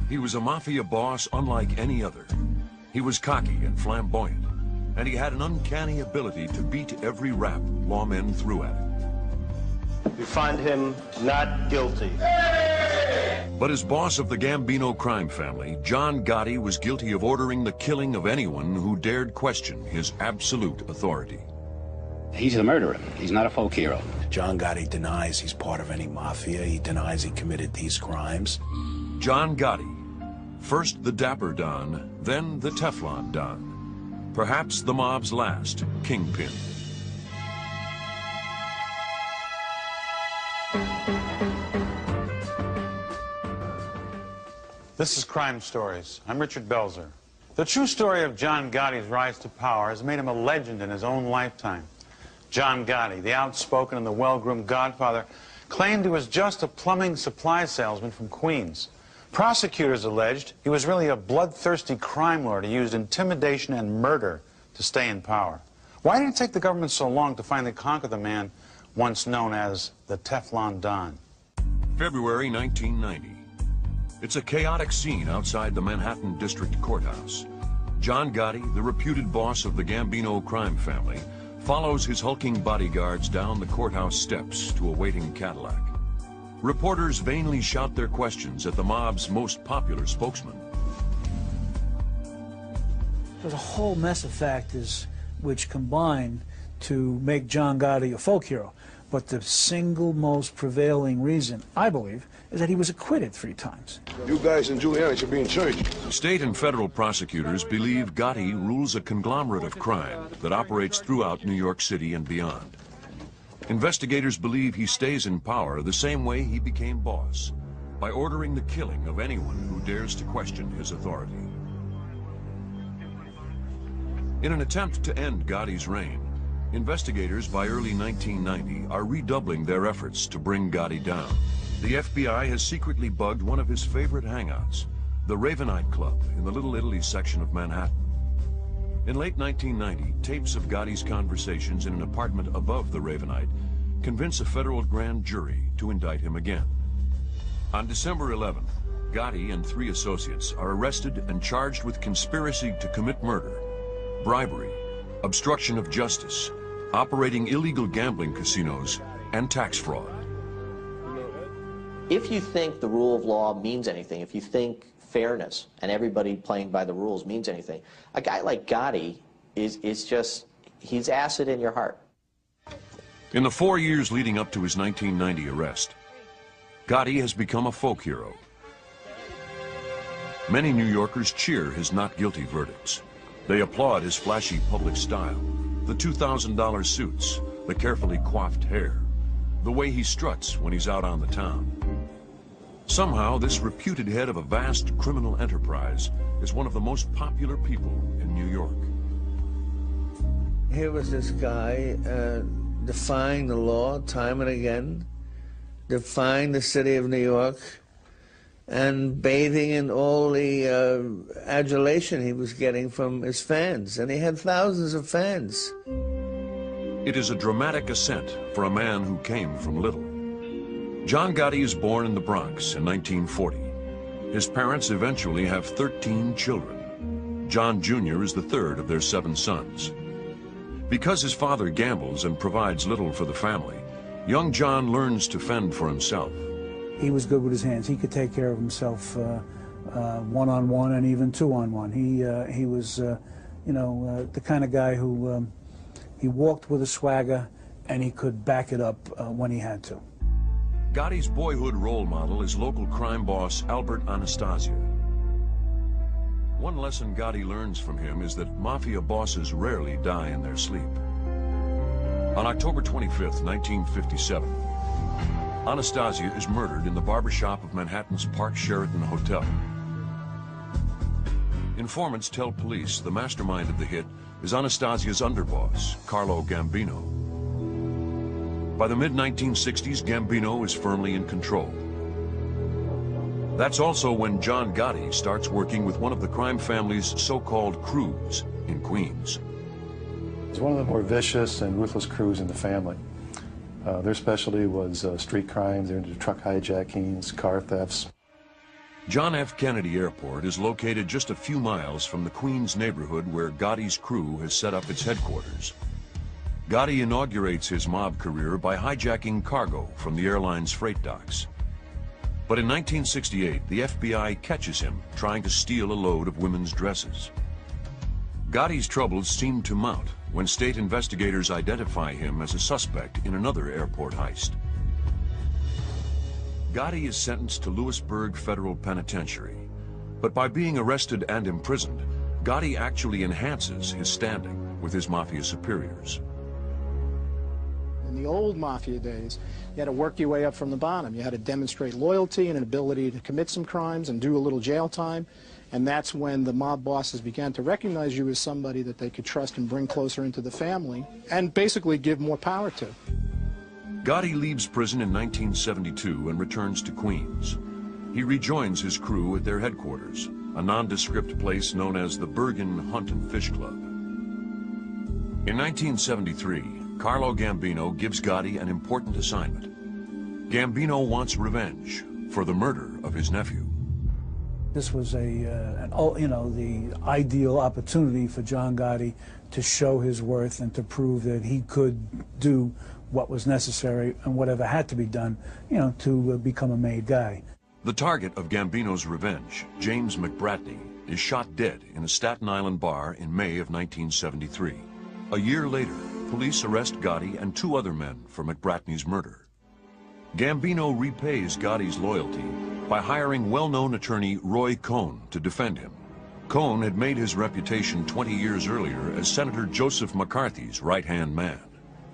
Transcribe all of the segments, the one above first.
He was a mafia boss unlike any other. He was cocky and flamboyant, and he had an uncanny ability to beat every rap lawmen threw at him. We find him not guilty. But as boss of the Gambino crime family, John Gotti was guilty of ordering the killing of anyone who dared question his absolute authority. He's a murderer. He's not a folk hero. John Gotti denies he's part of any mafia. He denies he committed these crimes. John Gotti, first the Dapper Don, then the Teflon Don. Perhaps the mob's last kingpin. This is Crime Stories. I'm Richard Belzer. The true story of John Gotti's rise to power has made him a legend in his own lifetime. John Gotti, the outspoken and the well-groomed godfather, claimed he was just a plumbing supply salesman from Queens. Prosecutors alleged he was really a bloodthirsty crime lord who used intimidation and murder to stay in power. Why did it take the government so long to finally conquer the man once known as the Teflon Don? February 1990. It's a chaotic scene outside the Manhattan District Courthouse. John Gotti, the reputed boss of the Gambino crime family, follows his hulking bodyguards down the courthouse steps to a waiting Cadillac. Reporters vainly shout their questions at the mob's most popular spokesman. There's a whole mess of factors which combine to make John Gotti a folk hero. But the single most prevailing reason, I believe, is that he was acquitted 3 times. You guys in Giuliani should be in church. State and federal prosecutors believe Gotti rules a conglomerate of crime that operates throughout New York City and beyond. Investigators believe he stays in power the same way he became boss, by ordering the killing of anyone who dares to question his authority. In an attempt to end Gotti's reign, investigators by early 1990 are redoubling their efforts to bring Gotti down. The FBI has secretly bugged one of his favorite hangouts, the Ravenite Club in the Little Italy section of Manhattan. In late 1990, tapes of Gotti's conversations in an apartment above the Ravenite convince a federal grand jury to indict him again. On December 11, Gotti and 3 associates are arrested and charged with conspiracy to commit murder, bribery, obstruction of justice, operating illegal gambling casinos, and tax fraud. If you think the rule of law means anything, if you think fairness and everybody playing by the rules means anything, a guy like Gotti is just, he's acid in your heart. In the 4 years leading up to his 1990 arrest, Gotti has become a folk hero. Many New Yorkers cheer his not guilty verdicts. They applaud his flashy public style, the $2,000 suits, the carefully coiffed hair, the way he struts when he's out on the town. Somehow, this reputed head of a vast criminal enterprise is one of the most popular people in New York. Here was this guy defying the law time and again, defying the city of New York, and bathing in all the adulation he was getting from his fans. And he had thousands of fans. It is a dramatic ascent for a man who came from little. John Gotti is born in the Bronx in 1940. His parents eventually have 13 children. John Jr. is the 3rd of their 7 sons. Because his father gambles and provides little for the family, young John learns to fend for himself. He was good with his hands. He could take care of himself one-on-one and even two-on-one. He was, the kind of guy who he walked with a swagger, and he could back it up when he had to. Gotti's boyhood role model is local crime boss Albert Anastasia. One lesson Gotti learns from him is that mafia bosses rarely die in their sleep. On October 25th, 1957, Anastasia is murdered in the barbershop of Manhattan's Park Sheraton Hotel. Informants tell police the mastermind of the hit is Anastasia's underboss, Carlo Gambino. By the mid-1960s, Gambino is firmly in control. That's also when John Gotti starts working with one of the crime family's so-called crews in Queens. It's one of the more vicious and ruthless crews in the family. Their specialty was street crimes. They're into truck hijackings, car thefts. John F. Kennedy Airport is located just a few miles from the Queens neighborhood where Gotti's crew has set up its headquarters. Gotti inaugurates his mob career by hijacking cargo from the airline's freight docks. But in 1968, the FBI catches him trying to steal a load of women's dresses. Gotti's troubles seem to mount when state investigators identify him as a suspect in another airport heist. Gotti is sentenced to Lewisburg Federal Penitentiary, but by being arrested and imprisoned, Gotti actually enhances his standing with his mafia superiors. In the old mafia days, you had to work your way up from the bottom. You had to demonstrate loyalty and an ability to commit some crimes and do a little jail time. And that's when the mob bosses began to recognize you as somebody that they could trust and bring closer into the family and basically give more power to. Gotti leaves prison in 1972 and returns to Queens. He rejoins his crew at their headquarters, a nondescript place known as the Bergen Hunt and Fish Club. In 1973, Carlo Gambino gives Gotti an important assignment. Gambino wants revenge for the murder of his nephew. This was the ideal opportunity for John Gotti to show his worth and to prove that he could do what was necessary and whatever had to be done, to become a made guy. The target of Gambino's revenge, James McBratney, is shot dead in a Staten Island bar in May of 1973. A year later, police arrest Gotti and 2 other men for McBratney's murder. Gambino repays Gotti's loyalty by hiring well-known attorney Roy Cohn to defend him. Cohn had made his reputation 20 years earlier as Senator Joseph McCarthy's right-hand man.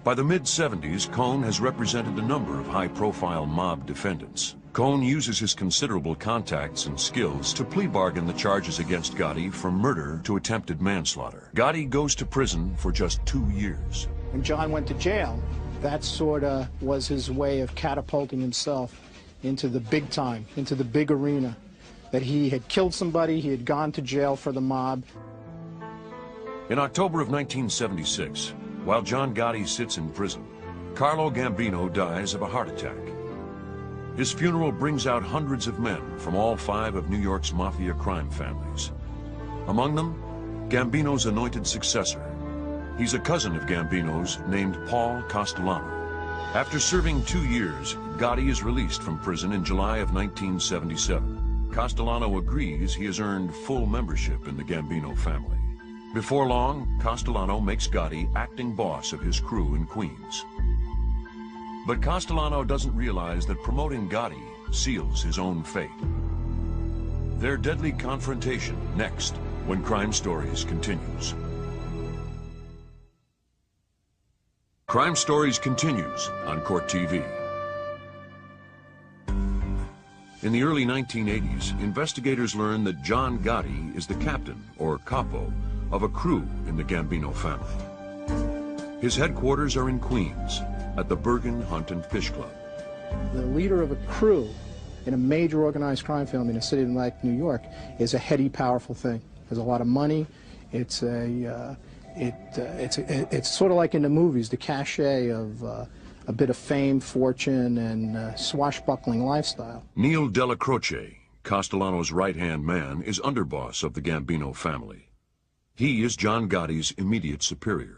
By the mid-70s, Cohn has represented a number of high-profile mob defendants. Cohn uses his considerable contacts and skills to plea bargain the charges against Gotti from murder to attempted manslaughter. Gotti goes to prison for just 2 years. When John went to jail, that sort of was his way of catapulting himself into the big time, into the big arena, that he had killed somebody, he had gone to jail for the mob. In October of 1976, while John Gotti sits in prison, Carlo Gambino dies of a heart attack. His funeral brings out hundreds of men from all 5 of New York's mafia crime families. Among them, Gambino's anointed successor. He's a cousin of Gambino's named Paul Castellano. After serving 2 years, Gotti is released from prison in July of 1977. Castellano agrees he has earned full membership in the Gambino family. Before long, Castellano makes Gotti acting boss of his crew in Queens. But Castellano doesn't realize that promoting Gotti seals his own fate. Their deadly confrontation next, when Crime Stories continues. Crime Stories continues on Court TV. In the early 1980s, investigators learned that John Gotti is the captain, or capo, of a crew in the Gambino family. His headquarters are in Queens, at the Bergen Hunt and Fish Club. The leader of a crew in a major organized crime family in a city like New York is a heady, powerful thing. There's a lot of money. It's sort of like in the movies, the cachet of a bit of fame, fortune, and swashbuckling lifestyle. Neil Della Croce, Castellano's right-hand man, is underboss of the Gambino family. He is John Gotti's immediate superior.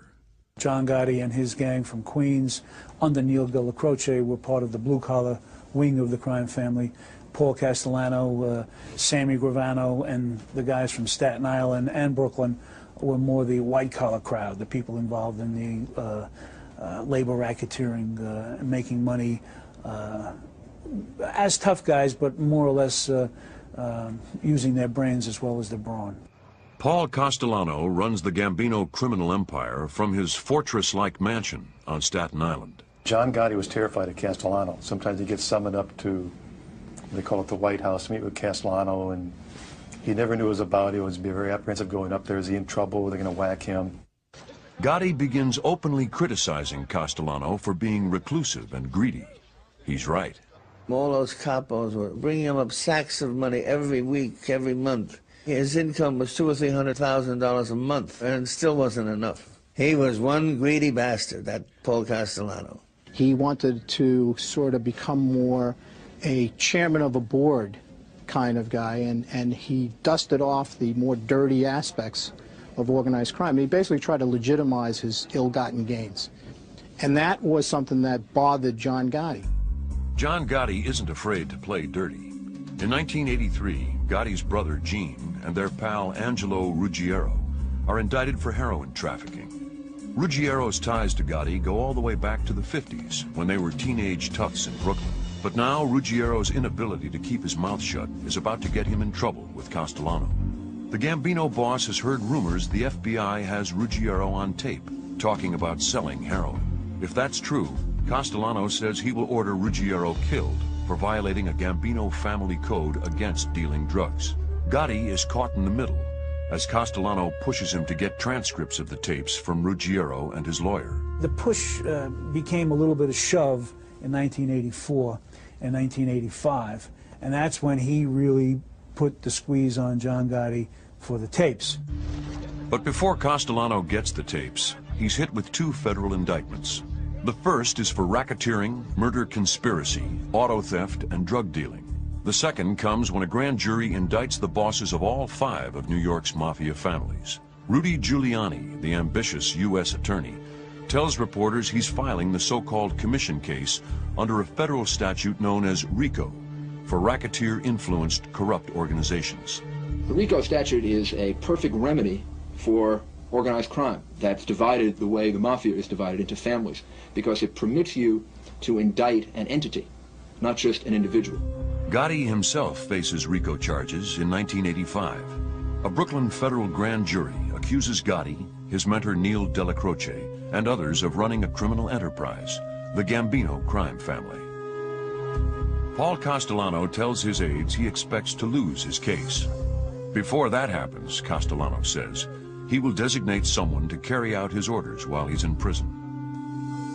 John Gotti and his gang from Queens, under Neil Della Croce, were part of the blue-collar wing of the crime family. Paul Castellano, Sammy Gravano, and the guys from Staten Island and Brooklyn were more the white-collar crowd, the people involved in the labor racketeering, making money as tough guys, but more or less using their brains as well as their brawn. Paul Castellano runs the Gambino criminal empire from his fortress-like mansion on Staten Island. John Gotti was terrified of Castellano. Sometimes he gets summoned up to, they call it the White House, to meet with Castellano, and he never knew what it was about. He was very apprehensive going up there. Is he in trouble? Are they going to whack him? Gotti begins openly criticizing Castellano for being reclusive and greedy. He's right. All those capos were bringing him up sacks of money every week, every month. His income was $200,000 or $300,000 a month, and it still wasn't enough. He was one greedy bastard, that Paul Castellano. He wanted to sort of become more a chairman of a board kind of guy, and he dusted off the more dirty aspects of organized crime. And he basically tried to legitimize his ill-gotten gains. And that was something that bothered John Gotti. John Gotti isn't afraid to play dirty. In 1983, Gotti's brother Gene and their pal Angelo Ruggiero are indicted for heroin trafficking. Ruggiero's ties to Gotti go all the way back to the 50s, when they were teenage toughs in Brooklyn. But now Ruggiero's inability to keep his mouth shut is about to get him in trouble with Castellano. The Gambino boss has heard rumors the FBI has Ruggiero on tape, talking about selling heroin. If that's true, Castellano says he will order Ruggiero killed for violating a Gambino family code against dealing drugs. Gotti is caught in the middle, as Castellano pushes him to get transcripts of the tapes from Ruggiero and his lawyer. The push became a little bit of shove in 1984 and 1985, and that's when he really put the squeeze on John Gotti for the tapes. But before Castellano gets the tapes, he's hit with 2 federal indictments. The first is for racketeering, murder conspiracy, auto theft, and drug dealing. The second comes when a grand jury indicts the bosses of all 5 of New York's mafia families. Rudy Giuliani, the ambitious U.S. attorney, tells reporters he's filing the so-called commission case under a federal statute known as RICO, for racketeer-influenced corrupt organizations. The RICO statute is a perfect remedy for organized crime that's divided the way the mafia is divided into families, because it permits you to indict an entity, not just an individual. Gotti himself faces RICO charges in 1985. A Brooklyn federal grand jury accuses Gotti, his mentor Neil Della Croce, and others of running a criminal enterprise, the Gambino crime family. Paul Castellano tells his aides he expects to lose his case. Before that happens, Castellano says, he will designate someone to carry out his orders while he's in prison.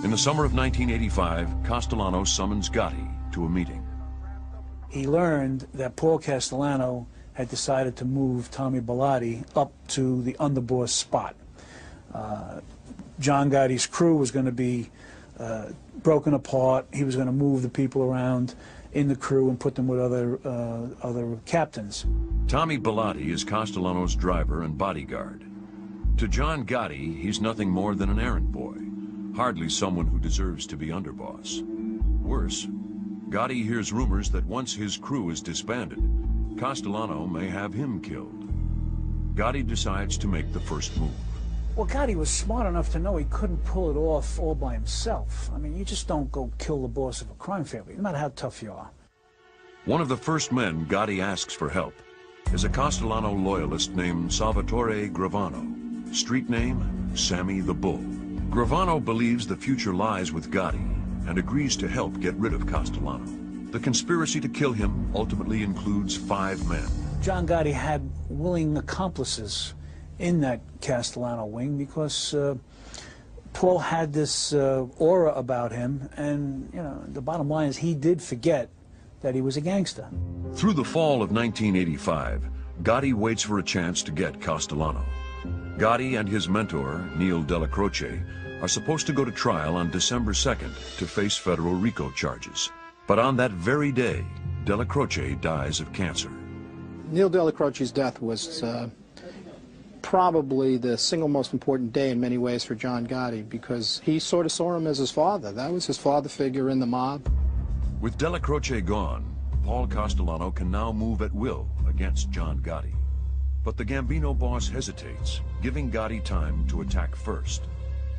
In the summer of 1985, Castellano summons Gotti to a meeting. He learned that Paul Castellano had decided to move Tommy Bellotti up to the underboss spot. John Gotti's crew was going to be broken apart. He was going to move the people around in the crew and put them with other captains. Tommy Bellotti is Castellano's driver and bodyguard. To John Gotti, he's nothing more than an errand boy, hardly someone who deserves to be underboss. Worse, Gotti hears rumors that once his crew is disbanded, Castellano may have him killed. Gotti decides to make the first move. Well, Gotti was smart enough to know he couldn't pull it off all by himself. I mean, you just don't go kill the boss of a crime family, no matter how tough you are. One of the first men Gotti asks for help is a Castellano loyalist named Salvatore Gravano. Street name, Sammy the Bull. Gravano believes the future lies with Gotti and agrees to help get rid of Castellano. The conspiracy to kill him ultimately includes 5 men. John Gotti had willing accomplices in that Castellano wing because Paul had this aura about him, and you know, the bottom line is he did forget that he was a gangster. Through the fall of 1985, Gotti waits for a chance to get Castellano. Gotti and his mentor, Neil Della Croce, are supposed to go to trial on December 2nd to face federal RICO charges. But on that very day, Della Croce dies of cancer. Neil Della Croce's death was probably the single most important day in many ways for John Gotti, because he sort of saw him as his father. That was his father figure in the mob. With Della Croce gone, Paul Castellano can now move at will against John Gotti. But the Gambino boss hesitates, giving Gotti time to attack first.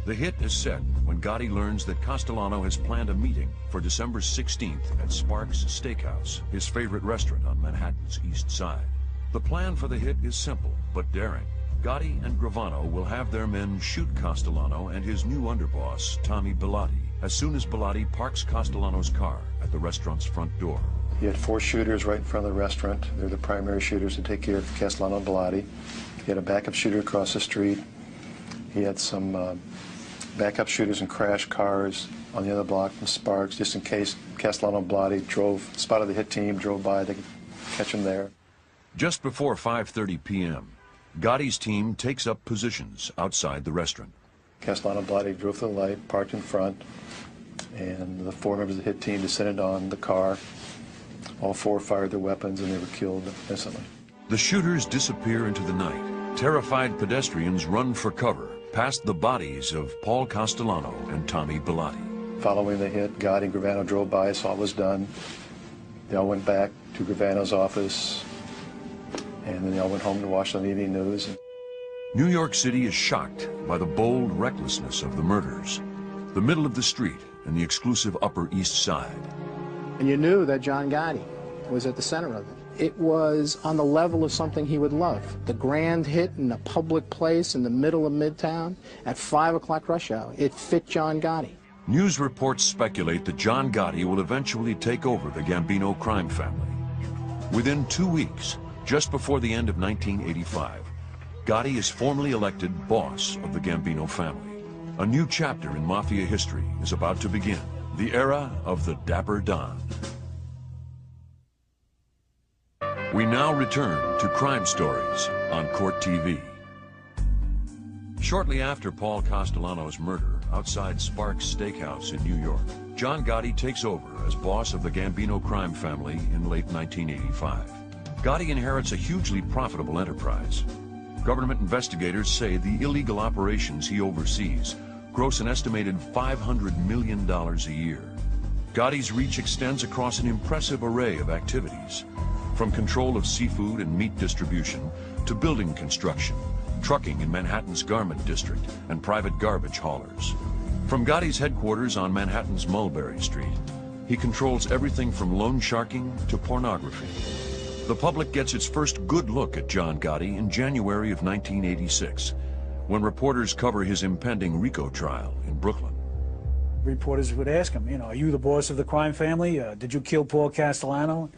The hit is set when Gotti learns that Castellano has planned a meeting for December 16th at Sparks Steakhouse, his favorite restaurant on Manhattan's East Side. The plan for the hit is simple, but daring. Gotti and Gravano will have their men shoot Castellano and his new underboss, Tommy Bellotti, as soon as Bellotti parks Castellano's car at the restaurant's front door. He had 4 shooters right in front of the restaurant. They're the primary shooters to take care of Castellano and Bellotti. He had a backup shooter across the street. He had some backup shooters and crash cars on the other block from Sparks, just in case Castellano and Bellotti spotted the hit team, drove by, they could catch him there. Just before 5:30 p.m., Gotti's team takes up positions outside the restaurant. Castellano and Bellotti drove to the light, parked in front, and the 4 members of the hit team descended on the car All four fired their weapons and they were killed instantly. The shooters disappear into the night. Terrified pedestrians run for cover, past the bodies of Paul Castellano and Tommy Bellotti. Following the hit, Gotti and Gravano drove by, saw what was done. They all went back to Gravano's office, and then they all went home to watch on the evening news. New York City is shocked by the bold recklessness of the murders. The middle of the street and the exclusive Upper East Side. And you knew that John Gotti was at the center of it. It was on the level of something he would love. The grand hit in a public place in the middle of Midtown at 5 o'clock rush hour. It fit John Gotti. News reports speculate that John Gotti will eventually take over the Gambino crime family. Within 2 weeks, just before the end of 1985, Gotti is formally elected boss of the Gambino family. A new chapter in Mafia history is about to begin, the era of the Dapper Don. We now return to Crime Stories on Court TV. Shortly after Paul Castellano's murder outside Sparks Steakhouse in New York, John Gotti takes over as boss of the Gambino crime family in late 1985. Gotti inherits a hugely profitable enterprise. Government investigators say the illegal operations he oversees gross an estimated $500 million a year. Gotti's reach extends across an impressive array of activities, from control of seafood and meat distribution to building construction, trucking in Manhattan's Garment District, and private garbage haulers. From Gotti's headquarters on Manhattan's Mulberry Street, he controls everything from loan sharking to pornography. The public gets its first good look at John Gotti in January of 1986, when reporters cover his impending RICO trial in Brooklyn. Reporters would ask him, are you the boss of the crime family? Did you kill Paul Castellano?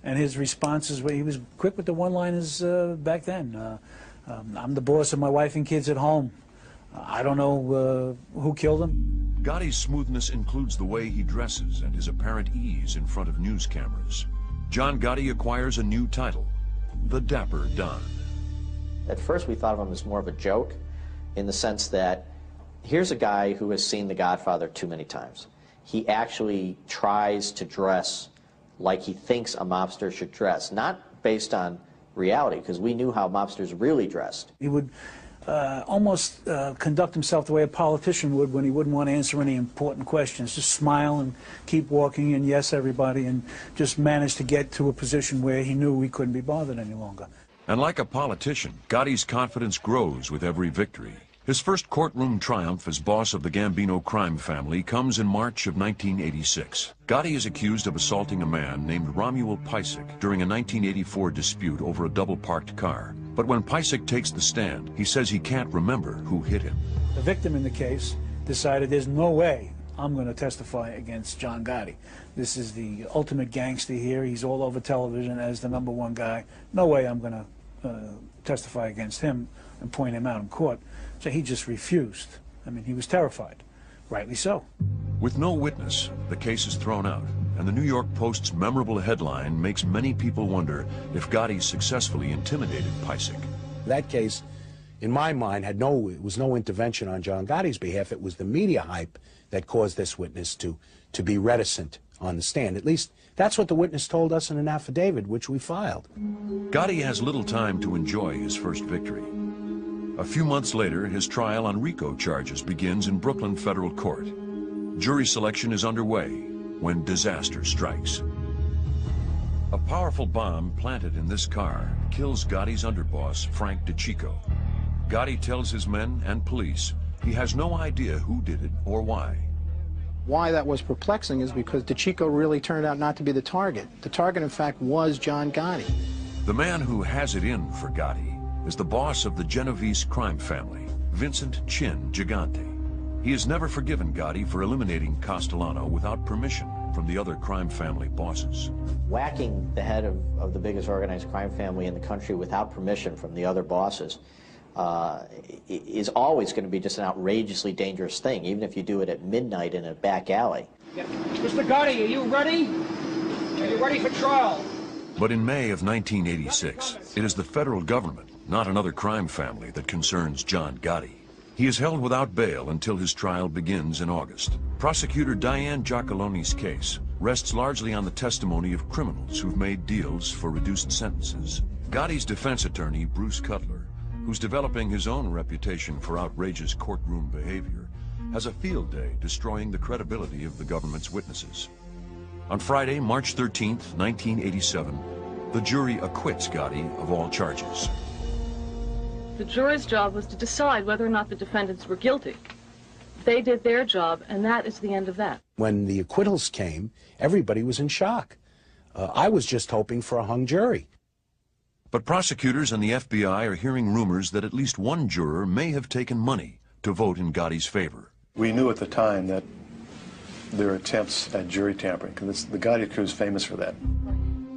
And his responses were, he was quick with the one-liners back then. I'm the boss of my wife and kids at home. I don't know who killed him. Gotti's smoothness includes the way he dresses and his apparent ease in front of news cameras. John Gotti acquires a new title, the Dapper Don. At first we thought of him as more of a joke, in the sense that here's a guy who has seen The Godfather too many times. He actually tries to dress like he thinks a mobster should dress, not based on reality, because we knew how mobsters really dressed. He would almost conduct himself the way a politician would when he wouldn't want to answer any important questions. Just smile and keep walking and yes everybody, and just manage to get to a position where he knew he couldn't be bothered any longer. And like a politician, Gotti's confidence grows with every victory. His first courtroom triumph as boss of the Gambino crime family comes in March of 1986. Gotti is accused of assaulting a man named Romuald Pisick during a 1984 dispute over a double-parked car. But when Pisick takes the stand, he says he can't remember who hit him. The victim in the case decided there's no way I'm going to testify against John Gotti. This is the ultimate gangster here. He's all over television as the #1 guy. No way I'm going to testify against him and point him out in court. So he just refused. I mean, he was terrified. Rightly so. With no witness, the case is thrown out, and the New York Post's memorable headline makes many people wonder if Gotti successfully intimidated Pisick. That case, in my mind, it was no intervention on John Gotti's behalf. It was the media hype that caused this witness to be reticent on the stand. At least that's what the witness told us in an affidavit, which we filed. Gotti has little time to enjoy his first victory. A few months later, his trial on RICO charges begins in Brooklyn federal court. Jury selection is underway when disaster strikes. A powerful bomb planted in this car kills Gotti's underboss, Frank DeCicco. Gotti tells his men and police he has no idea who did it or why. Why that was perplexing is because DeCicco really turned out not to be the target. The target, in fact, was John Gotti. The man who has it in for Gotti is the boss of the Genovese crime family, Vincent Chin Gigante. He has never forgiven Gotti for eliminating Castellano without permission from the other crime family bosses. Whacking the head of the biggest organized crime family in the country without permission from the other bosses is always going to be just an outrageously dangerous thing, even if you do it at midnight in a back alley. Yeah. Mr. Gotti, are you ready? Are you ready for trial? But in May of 1986, it is the federal government, not another crime family, that concerns John Gotti. He is held without bail until his trial begins in August. Prosecutor Diane Giacaloni's case rests largely on the testimony of criminals who've made deals for reduced sentences. Gotti's defense attorney, Bruce Cutler, who's developing his own reputation for outrageous courtroom behavior, has a field day destroying the credibility of the government's witnesses. On Friday, March 13th, 1987, the jury acquits Gotti of all charges. The jury's job was to decide whether or not the defendants were guilty. They did their job, and that is the end of that. When the acquittals came, everybody was in shock. I was just hoping for a hung jury. But prosecutors and the FBI are hearing rumors that at least one juror may have taken money to vote in Gotti's favor. We knew at the time that there were attempts at jury tampering, because the Gotti crew is famous for that.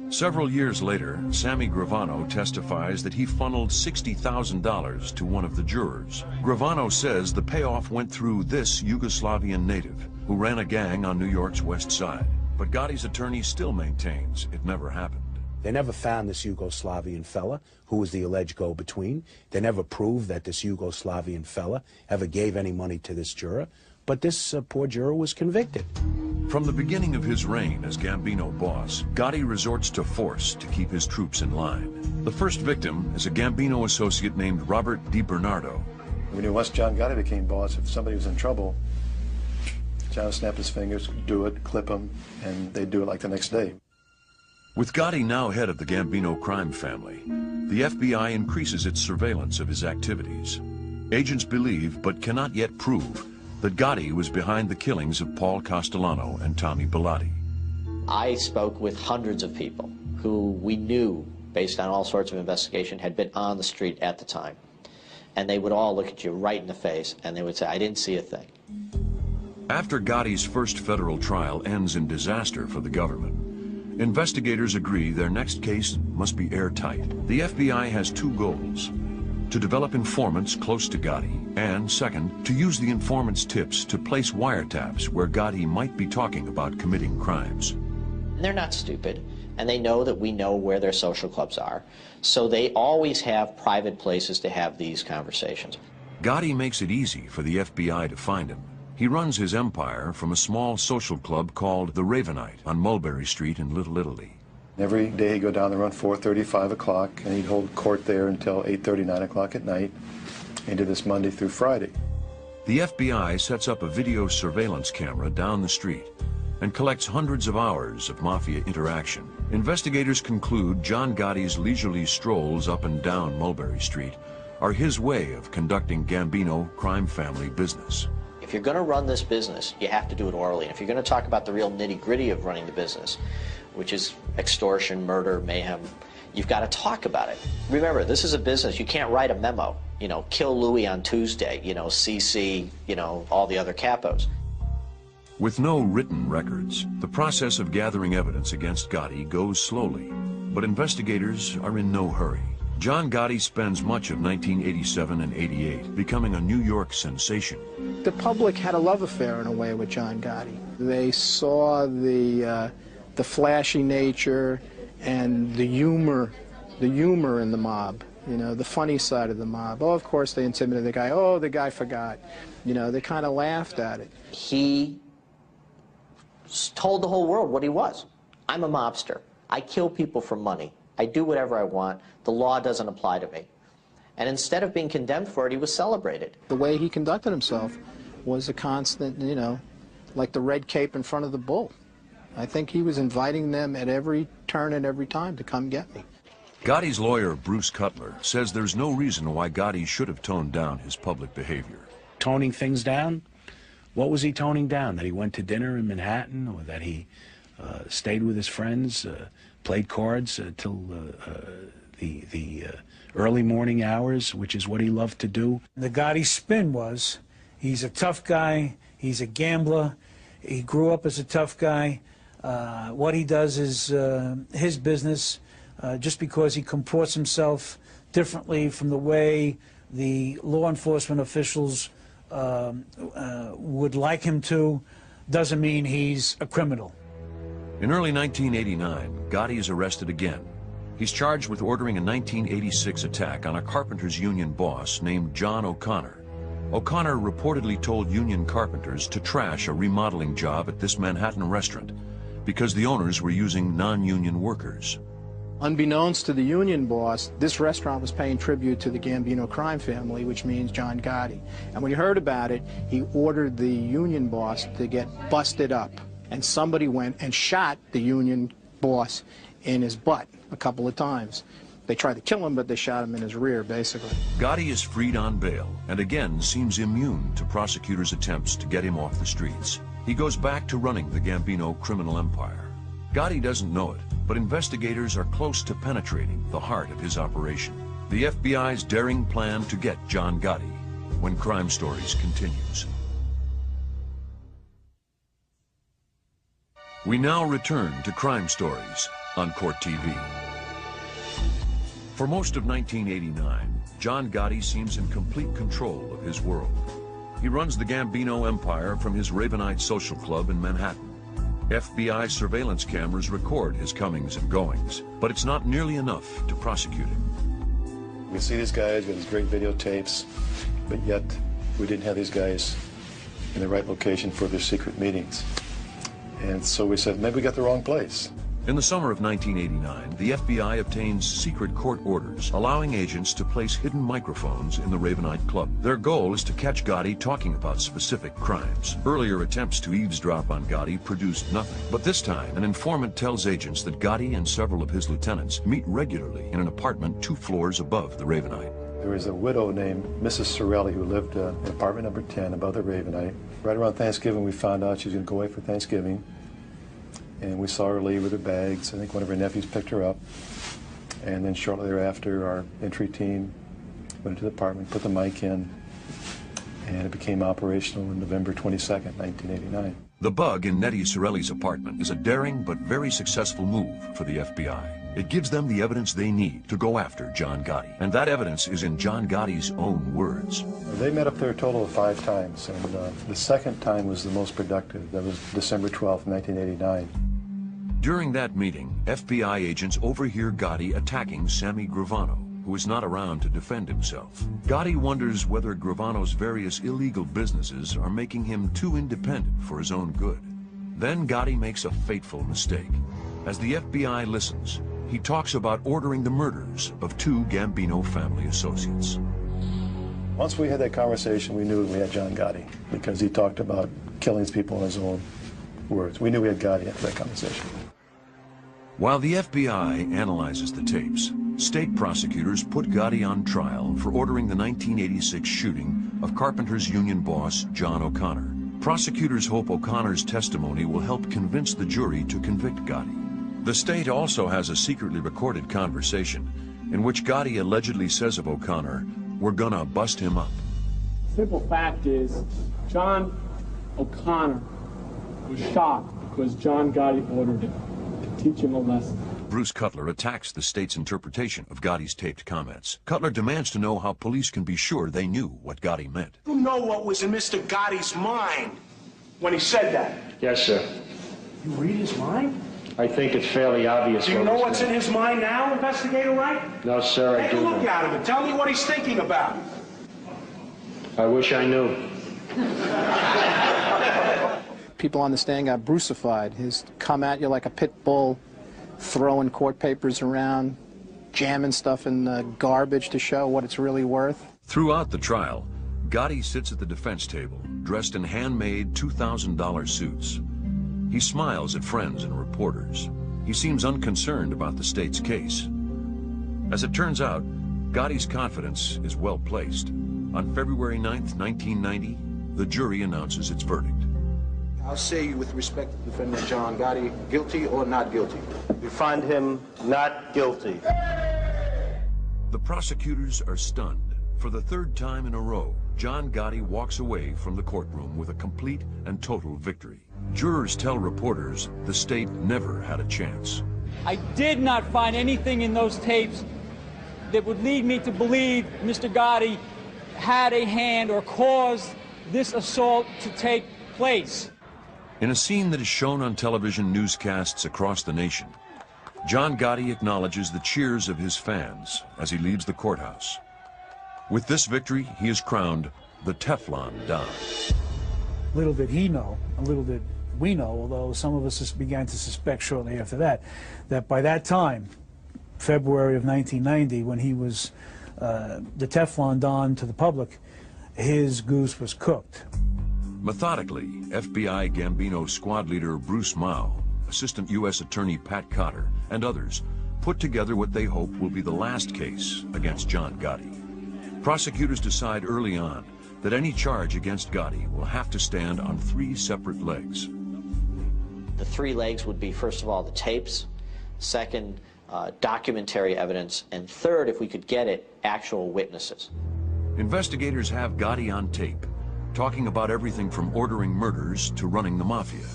Several years later, Sammy Gravano testifies that he funneled $60,000 to one of the jurors. Gravano says the payoff went through this Yugoslavian native who ran a gang on New York's West Side. But Gotti's attorney still maintains it never happened. They never found this Yugoslavian fella who was the alleged go-between. They never proved that this Yugoslavian fella ever gave any money to this juror. But this poor juror was convicted. From the beginning of his reign as Gambino boss, Gotti resorts to force to keep his troops in line. The first victim is a Gambino associate named Robert DiBernardo. We knew once John Gotti became boss, if somebody was in trouble, John would snap his fingers, do it, clip him, and they'd do it like the next day. With Gotti now head of the Gambino crime family, the FBI increases its surveillance of his activities. Agents believe, but cannot yet prove, that Gotti was behind the killings of Paul Castellano and Tommy Bellotti. I spoke with hundreds of people who we knew, based on all sorts of investigation, had been on the street at the time. And they would all look at you right in the face, and they would say, I didn't see a thing. After Gotti's first federal trial ends in disaster for the government, investigators agree their next case must be airtight. The FBI has two goals: to develop informants close to Gotti, and second, to use the informants' tips to place wiretaps where Gotti might be talking about committing crimes. And they're not stupid, and they know that we know where their social clubs are, so they always have private places to have these conversations. Gotti makes it easy for the FBI to find him. He runs his empire from a small social club called the Ravenite on Mulberry Street in Little Italy. Every day he'd go down there around 4:30, 5 o'clock, and he'd hold court there until 8:30, 9 o'clock at night. He did this Monday through Friday. The FBI sets up a video surveillance camera down the street and collects hundreds of hours of mafia interaction. Investigators conclude John Gotti's leisurely strolls up and down Mulberry Street are his way of conducting Gambino crime family business. If you're going to run this business, you have to do it orally. And if you're going to talk about the real nitty-gritty of running the business, which is extortion, murder, mayhem, you've got to talk about it. Remember, this is a business. You can't write a memo, you know, kill Louis on Tuesday, you know, CC, you know, all the other capos. With no written records, the process of gathering evidence against Gotti goes slowly, but investigators are in no hurry. John Gotti spends much of 1987 and 88 becoming a New York sensation. The public had a love affair in a way with John Gotti. They saw the flashy nature and the humor in the mob, you know, the funny side of the mob. Oh, of course they intimidated the guy. Oh, the guy forgot. You know, they kind of laughed at it. He told the whole world what he was. I'm a mobster. I kill people for money. I do whatever I want. The law doesn't apply to me. And instead of being condemned for it, he was celebrated. The way he conducted himself was a constant, you know, like the red cape in front of the bull. I think he was inviting them at every turn and every time to come get me. Gotti's lawyer, Bruce Cutler, says there's no reason why Gotti should have toned down his public behavior. Toning things down? What was he toning down? That he went to dinner in Manhattan, or that he stayed with his friends, played cards till the early morning hours, which is what he loved to do? The Gotti spin was, he's a tough guy, he's a gambler, he grew up as a tough guy. What he does is his business. Just because he comports himself differently from the way the law enforcement officials would like him to, doesn't mean he's a criminal. In early 1989, Gotti is arrested again. He's charged with ordering a 1986 attack on a carpenters union boss named John O'Connor. O'Connor reportedly told union carpenters to trash a remodeling job at this Manhattan restaurant, because the owners were using non-union workers. Unbeknownst to the union boss, this restaurant was paying tribute to the Gambino crime family, which means John Gotti. And when he heard about it, he ordered the union boss to get busted up. And somebody went and shot the union boss in his butt a couple of times. They tried to kill him, but they shot him in his rear, basically. Gotti is freed on bail and again seems immune to prosecutors' attempts to get him off the streets. He goes back to running the Gambino criminal empire. Gotti doesn't know it, but investigators are close to penetrating the heart of his operation. The FBI's daring plan to get John Gotti, when Crime Stories continues. We now return to Crime Stories on Court TV. For most of 1989, John Gotti seems in complete control of his world. He runs the Gambino empire from his Ravenite social club in Manhattan. FBI surveillance cameras record his comings and goings, but it's not nearly enough to prosecute him. We see these guys with these great videotapes, but yet we didn't have these guys in the right location for their secret meetings. And so we said, maybe we got the wrong place. In the summer of 1989, the FBI obtains secret court orders allowing agents to place hidden microphones in the Ravenite Club. Their goal is to catch Gotti talking about specific crimes. Earlier attempts to eavesdrop on Gotti produced nothing. But this time, an informant tells agents that Gotti and several of his lieutenants meet regularly in an apartment 2 floors above the Ravenite. There was a widow named Mrs. Sorelli who lived in apartment number 10 above the Ravenite. Right around Thanksgiving, we found out she was going to go away for Thanksgiving. And we saw her leave with her bags. I think one of her nephews picked her up. And then shortly thereafter, our entry team went into the apartment, put the mic in, and it became operational on November 22nd, 1989. The bug in Nettie Sorelli's apartment is a daring but very successful move for the FBI. It gives them the evidence they need to go after John Gotti. And that evidence is in John Gotti's own words. They met up there a total of 5 times, and the second time was the most productive. That was December 12th, 1989. During that meeting, FBI agents overhear Gotti attacking Sammy Gravano, who is not around to defend himself. Gotti wonders whether Gravano's various illegal businesses are making him too independent for his own good. Then Gotti makes a fateful mistake. As the FBI listens, he talks about ordering the murders of 2 Gambino family associates. Once we had that conversation, we knew we had John Gotti, because he talked about killing people in his own words. We knew we had Gotti after that conversation. While the FBI analyzes the tapes, state prosecutors put Gotti on trial for ordering the 1986 shooting of Carpenters Union boss John O'Connor. Prosecutors hope O'Connor's testimony will help convince the jury to convict Gotti. The state also has a secretly recorded conversation in which Gotti allegedly says of O'Connor, "We're gonna bust him up." Simple fact is, John O'Connor was shocked because John Gotti ordered him to teach him a lesson. Bruce Cutler attacks the state's interpretation of Gotti's taped comments. Cutler demands to know how police can be sure they knew what Gotti meant. You know what was in Mr. Gotti's mind when he said that? Yes, sir. You read his mind? I think it's fairly obvious. Do you know what's in his mind now, Investigator Wright? No, sir, I do Take a look not. at him and tell me what he's thinking about. I wish I knew. People on the stand got brucified. His come at you like a pit bull, throwing court papers around, jamming stuff in the garbage to show what it's really worth. Throughout the trial, Gotti sits at the defense table, dressed in handmade $2,000 suits. He smiles at friends and reporters. He seems unconcerned about the state's case. As it turns out, Gotti's confidence is well placed. On February 9th, 1990, the jury announces its verdict. I'll say with respect to defendant John Gotti, guilty or not guilty? We find him not guilty. The prosecutors are stunned. For the 3rd time in a row, John Gotti walks away from the courtroom with a complete and total victory. Jurors tell reporters the state never had a chance. I did not find anything in those tapes that would lead me to believe Mr. Gotti had a hand or caused this assault to take place. In a scene that is shown on television newscasts across the nation, John Gotti acknowledges the cheers of his fans as he leaves the courthouse. With this victory, he is crowned the Teflon Don. Little did he know, and little did we know, although some of us began to suspect shortly after that, that by that time, February of 1990, when he was the Teflon Don to the public, his goose was cooked. Methodically, FBI Gambino squad leader Bruce Mao, Assistant U.S. Attorney Pat Cotter, and others put together what they hope will be the last case against John Gotti. Prosecutors decide early on that any charge against Gotti will have to stand on 3 separate legs. The 3 legs would be, first of all, the tapes, second, documentary evidence, and third, if we could get it, actual witnesses. Investigators have Gotti on tape, talking about everything from ordering murders to running the mafia.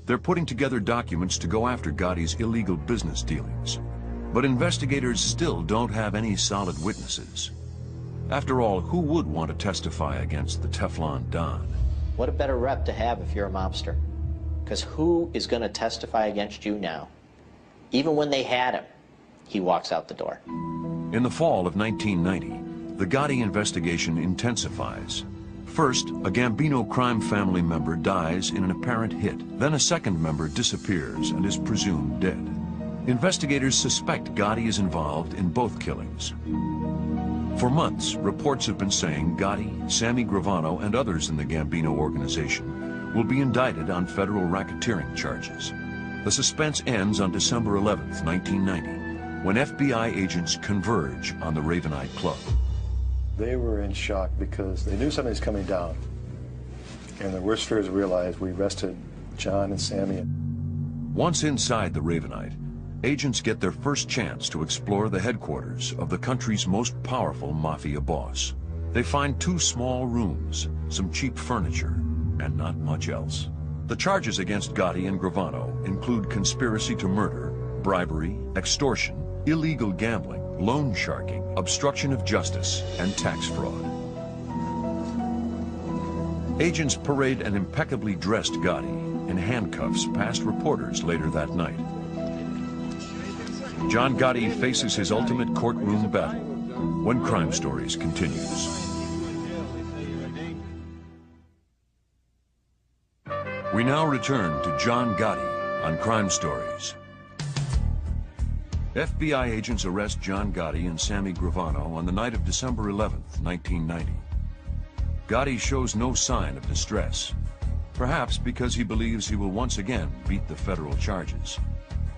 They're putting together documents to go after Gotti's illegal business dealings. But investigators still don't have any solid witnesses. After all, who would want to testify against the Teflon Don? What a better rep to have if you're a mobster. Because who is going to testify against you now? Even when they had him, he walks out the door. In the fall of 1990, the Gotti investigation intensifies. First, a Gambino crime family member dies in an apparent hit. Then a second member disappears and is presumed dead. Investigators suspect Gotti is involved in both killings. For months, reports have been saying Gotti, Sammy Gravano, and others in the Gambino organization will be indicted on federal racketeering charges. The suspense ends on December 11th, 1990, when FBI agents converge on the Ravenite Club. They were in shock because they knew something was coming down. And the worst fears realized we arrested John and Sammy. Once inside the Ravenite, agents get their first chance to explore the headquarters of the country's most powerful mafia boss. They find 2 small rooms, some cheap furniture, and not much else. The charges against Gotti and Gravano include conspiracy to murder, bribery, extortion, illegal gambling, loan sharking, obstruction of justice, and tax fraud. Agents parade an impeccably dressed Gotti in handcuffs past reporters later that night. John Gotti faces his ultimate courtroom battle when Crime Stories continues. We now return to John Gotti on Crime Stories. FBI agents arrest John Gotti and Sammy Gravano on the night of December 11th, 1990. Gotti shows no sign of distress, perhaps because he believes he will once again beat the federal charges,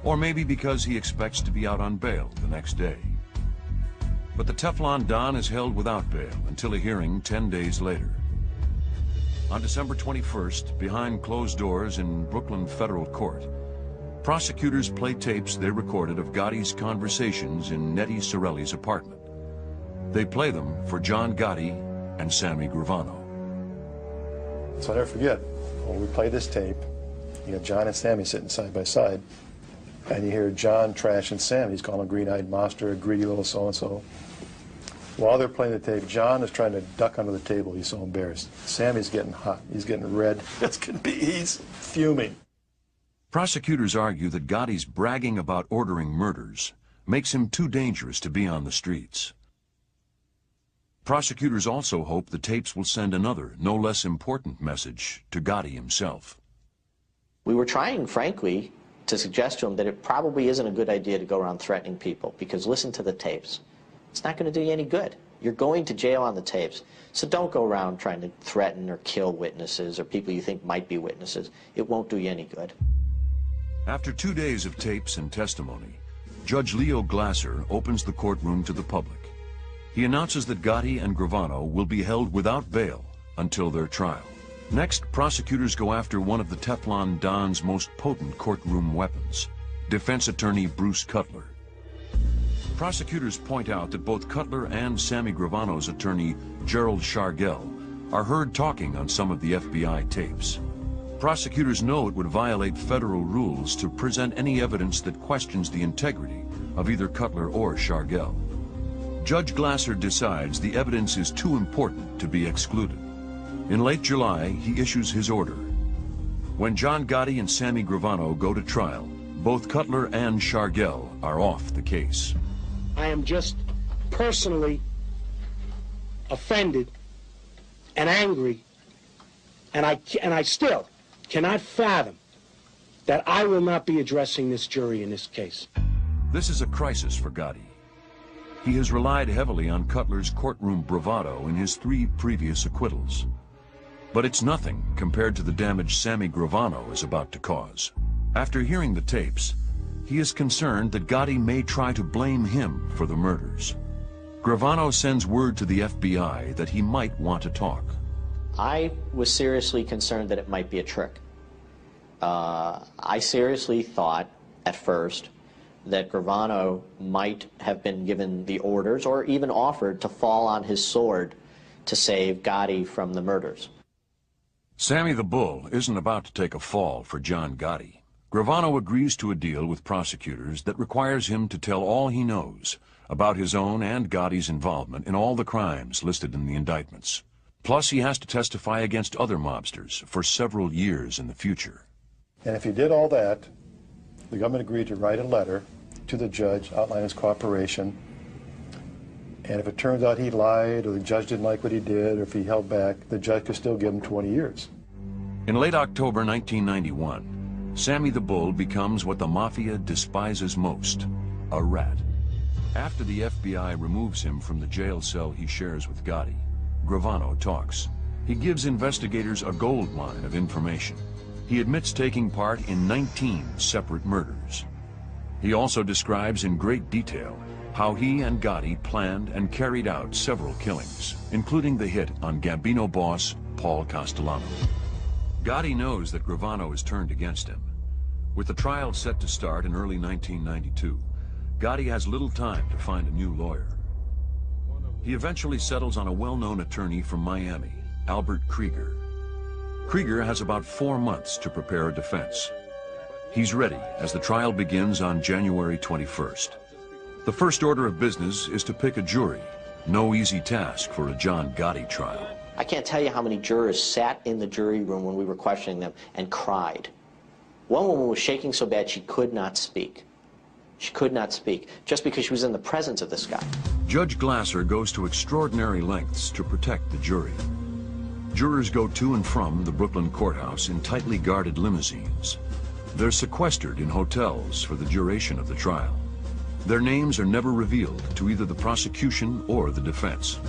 or maybe because he expects to be out on bail the next day. But the Teflon Don is held without bail until a hearing 10 days later. On December 21st, behind closed doors in Brooklyn Federal Court, prosecutors play tapes they recorded of Gotti's conversations in Nettie Sorelli's apartment. They play them for John Gotti and Sammy Gravano. So I'll never forget, when we play this tape, you got John and Sammy sitting side by side, and you hear John trashing Sammy. He's calling him a green-eyed monster, a greedy little so-and-so. While they're playing the tape, John is trying to duck under the table. He's so embarrassed. Sammy's getting hot. He's getting red. He's fuming. Prosecutors argue that Gotti's bragging about ordering murders makes him too dangerous to be on the streets. Prosecutors also hope the tapes will send another, no less important message to Gotti himself. We were trying, frankly, to suggest to him that it probably isn't a good idea to go around threatening people, because listen to the tapes. It's not going to do you any good. You're going to jail on the tapes. So don't go around trying to threaten or kill witnesses or people you think might be witnesses. It won't do you any good. After 2 days of tapes and testimony, Judge Leo Glasser opens the courtroom to the public. He announces that Gotti and Gravano will be held without bail until their trial. Next, prosecutors go after one of the Teflon Don's most potent courtroom weapons, defense attorney Bruce Cutler. Prosecutors point out that both Cutler and Sammy Gravano's attorney, Gerald Shargell, are heard talking on some of the FBI tapes. Prosecutors know it would violate federal rules to present any evidence that questions the integrity of either Cutler or Shargell. Judge Glasser decides the evidence is too important to be excluded. In late July, he issues his order. When John Gotti and Sammy Gravano go to trial, both Cutler and Shargell are off the case. I am just personally offended and angry, and I still cannot fathom that I will not be addressing this jury in this case. This is a crisis for Gotti. He has relied heavily on Cutler's courtroom bravado in his 3 previous acquittals. But it's nothing compared to the damage Sammy Gravano is about to cause. After hearing the tapes, he is concerned that Gotti may try to blame him for the murders. Gravano sends word to the FBI that he might want to talk. I was seriously concerned that it might be a trick. I seriously thought at first that Gravano might have been given the orders or even offered to fall on his sword to save Gotti from the murders. Sammy the Bull isn't about to take a fall for John Gotti. Gravano agrees to a deal with prosecutors that requires him to tell all he knows about his own and Gotti's involvement in all the crimes listed in the indictments. Plus, he has to testify against other mobsters for several years in the future. And if he did all that, the government agreed to write a letter to the judge outlining his cooperation. And if it turns out he lied, or the judge didn't like what he did, or if he held back, the judge could still give him 20 years. In late October 1991, Sammy the Bull becomes what the Mafia despises most, a rat. After the FBI removes him from the jail cell he shares with Gotti, Gravano talks. He gives investigators a gold mine of information. He admits taking part in 19 separate murders. He also describes in great detail how he and Gotti planned and carried out several killings, including the hit on Gambino boss Paul Castellano. Gotti knows that Gravano is turned against him. With the trial set to start in early 1992, Gotti has little time to find a new lawyer. He eventually settles on a well-known attorney from Miami, Albert Krieger. Krieger has about 4 months to prepare a defense. He's ready as the trial begins on January 21st. The first order of business is to pick a jury. No easy task for a John Gotti trial. I can't tell you how many jurors sat in the jury room when we were questioning them and cried. One woman was shaking so bad she could not speak. She could not speak, just because she was in the presence of this guy. Judge Glasser goes to extraordinary lengths to protect the jury. Jurors go to and from the Brooklyn courthouse in tightly guarded limousines. They're sequestered in hotels for the duration of the trial. Their names are never revealed to either the prosecution or the defense.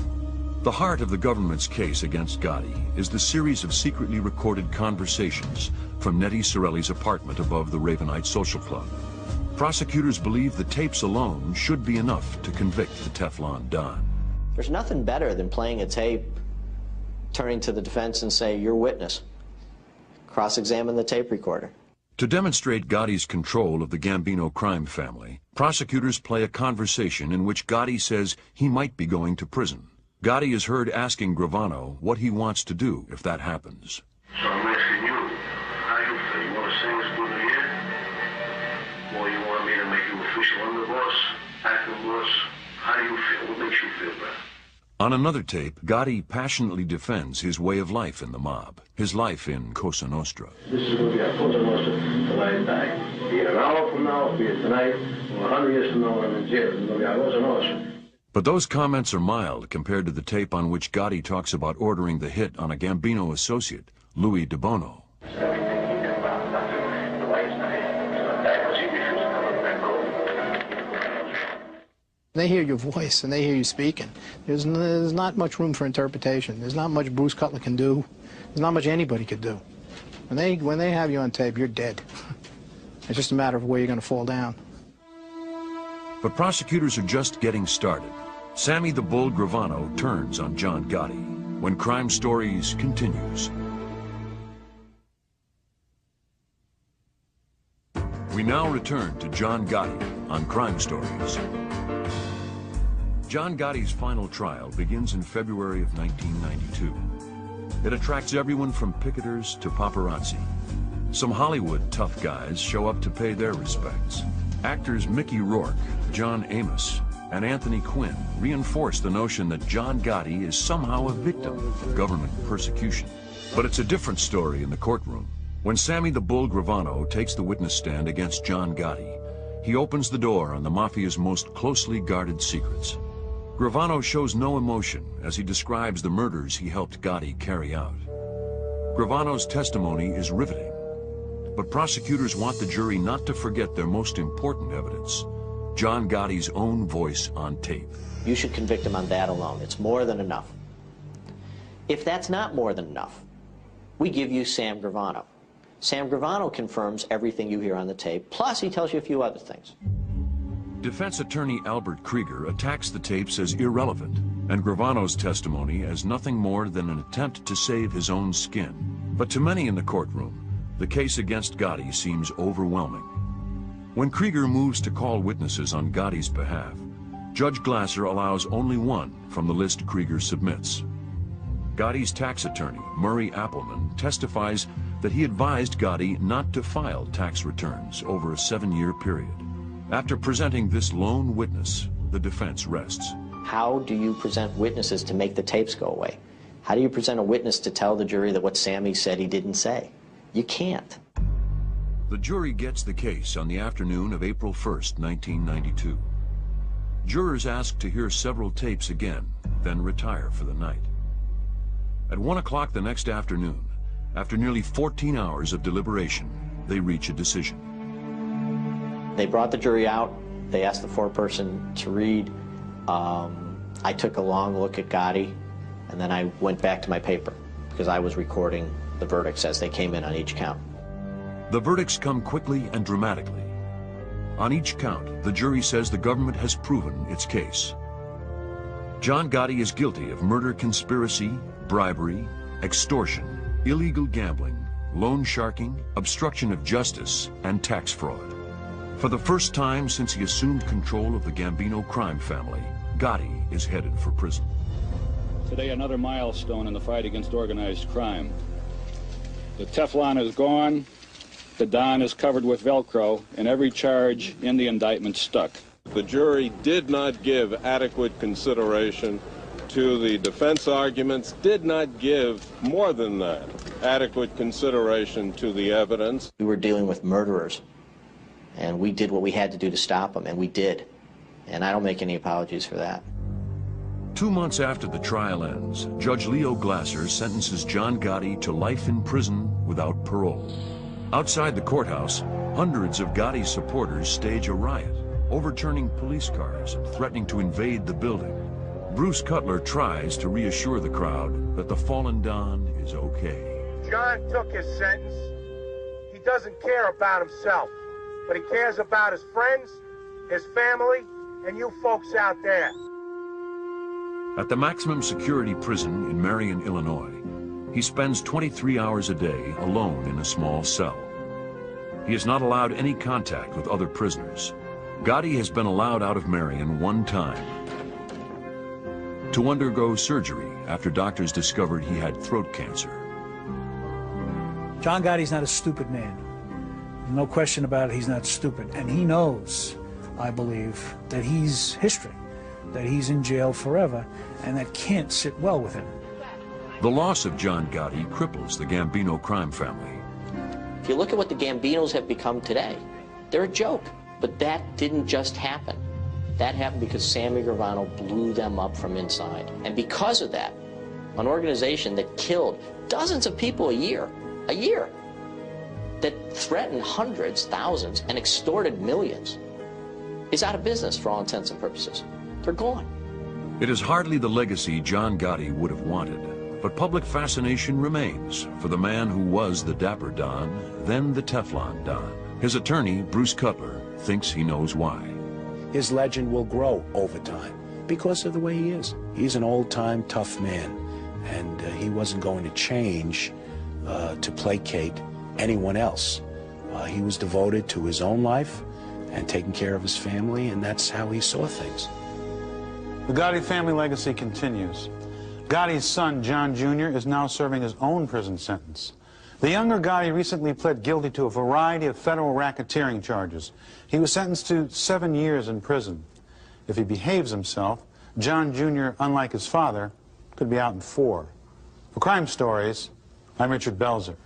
The heart of the government's case against Gotti is the series of secretly recorded conversations from Nettie Sorelli's apartment above the Ravenite Social Club. Prosecutors believe the tapes alone should be enough to convict the Teflon Don. There's nothing better than playing a tape, turning to the defense and say, "Your witness." Cross-examine the tape recorder. To demonstrate Gotti's control of the Gambino crime family, prosecutors play a conversation in which Gotti says he might be going to prison. Gotti is heard asking Gravano what he wants to do if that happens. So I'm asking you, how you feel? You want to say what's good here? Or you want me to make you official underboss, acting boss? How do you feel? What makes you feel better? On another tape, Gotti passionately defends his way of life in the mob, his life in Cosa Nostra. This is going to be a Cosa Nostra till I die. Be it an hour from now, be it tonight, or 100 years from now when I'm in jail. It's going to be a Cosa Nostra. But those comments are mild compared to the tape on which Gotti talks about ordering the hit on a Gambino associate, Louis De Bono. They hear your voice and they hear you speaking. There's not much room for interpretation. There's not much Bruce Cutler can do. There's not much anybody could do. When they have you on tape, you're dead. It's just a matter of where you're going to fall down. But prosecutors are just getting started. Sammy the Bull Gravano turns on John Gotti when Crime Stories continues. We now return to John Gotti on Crime Stories. John Gotti's final trial begins in February of 1992. It attracts everyone from picketers to paparazzi. Some Hollywood tough guys show up to pay their respects. Actors Mickey Rourke, John Amos, and Anthony Quinn reinforce the notion that John Gotti is somehow a victim of government persecution. But it's a different story in the courtroom. When Sammy the Bull Gravano takes the witness stand against John Gotti, he opens the door on the Mafia's most closely guarded secrets. Gravano shows no emotion as he describes the murders he helped Gotti carry out. Gravano's testimony is riveting. But prosecutors want the jury not to forget their most important evidence, John Gotti's own voice on tape. You should convict him on that alone. It's more than enough. If that's not more than enough, we give you Sam Gravano. Sam Gravano confirms everything you hear on the tape, plus he tells you a few other things. Defense attorney Albert Krieger attacks the tapes as irrelevant and Gravano's testimony as nothing more than an attempt to save his own skin. But to many in the courtroom, the case against Gotti seems overwhelming. When Krieger moves to call witnesses on Gotti's behalf, Judge Glasser allows only one from the list Krieger submits. Gotti's tax attorney, Murray Appleman, testifies that he advised Gotti not to file tax returns over a 7-year period. After presenting this lone witness, the defense rests. How do you present witnesses to make the tapes go away? How do you present a witness to tell the jury that what Sammy said he didn't say? You can't. The jury gets the case on the afternoon of April 1st, 1992. Jurors ask to hear several tapes again, then retire for the night. At 1 o'clock the next afternoon, after nearly 14 hours of deliberation, they reach a decision. They brought the jury out. They asked the foreperson to read. I took a long look at Gotti, and then I went back to my paper because I was recording the verdicts as they came in on each count. The verdicts come quickly and dramatically. On each count, the jury says the government has proven its case. John Gotti is guilty of murder conspiracy, bribery, extortion, illegal gambling, loan sharking, obstruction of justice, and tax fraud. For the first time since he assumed control of the Gambino crime family, Gotti is headed for prison. Today, another milestone in the fight against organized crime. The Teflon is gone, the Don is covered with Velcro, and every charge in the indictment stuck. The jury did not give adequate consideration to the defense arguments, did not give, more than that, adequate consideration to the evidence. We were dealing with murderers, and we did what we had to do to stop them, and we did. And I don't make any apologies for that. 2 months after the trial ends, Judge Leo Glasser sentences John Gotti to life in prison without parole. Outside the courthouse, hundreds of Gotti's supporters stage a riot, overturning police cars and threatening to invade the building. Bruce Cutler tries to reassure the crowd that the fallen Don is okay. John took his sentence. He doesn't care about himself, but he cares about his friends, his family, and you folks out there. At the maximum security prison in Marion, Illinois, he spends 23 hours a day alone in a small cell. He is not allowed any contact with other prisoners. Gotti has been allowed out of Marion one time to undergo surgery after doctors discovered he had throat cancer. John Gotti's not a stupid man. No question about it, he's not stupid. And he knows, I believe, that he's history, that he's in jail forever, and that can't sit well with him. The loss of John Gotti cripples the Gambino crime family. If you look at what the Gambinos have become today, they're a joke. But that didn't just happen. That happened because Sammy Gravano blew them up from inside. And because of that, an organization that killed dozens of people a year, that threatened hundreds, thousands, and extorted millions, is out of business for all intents and purposes. They're gone. It is hardly the legacy John Gotti would have wanted, but public fascination remains for the man who was the Dapper Don, then the Teflon Don. His attorney, Bruce Cutler, thinks he knows why. His legend will grow over time because of the way he is. He's an old-time tough man, and he wasn't going to change to placate anyone else. He was devoted to his own life and taking care of his family, and that's how he saw things. The Gotti family legacy continues. Gotti's son, John Jr., is now serving his own prison sentence. The younger Gotti recently pled guilty to a variety of federal racketeering charges. He was sentenced to 7 years in prison. If he behaves himself, John Jr., unlike his father, could be out in 4. For Crime Stories, I'm Richard Belzer.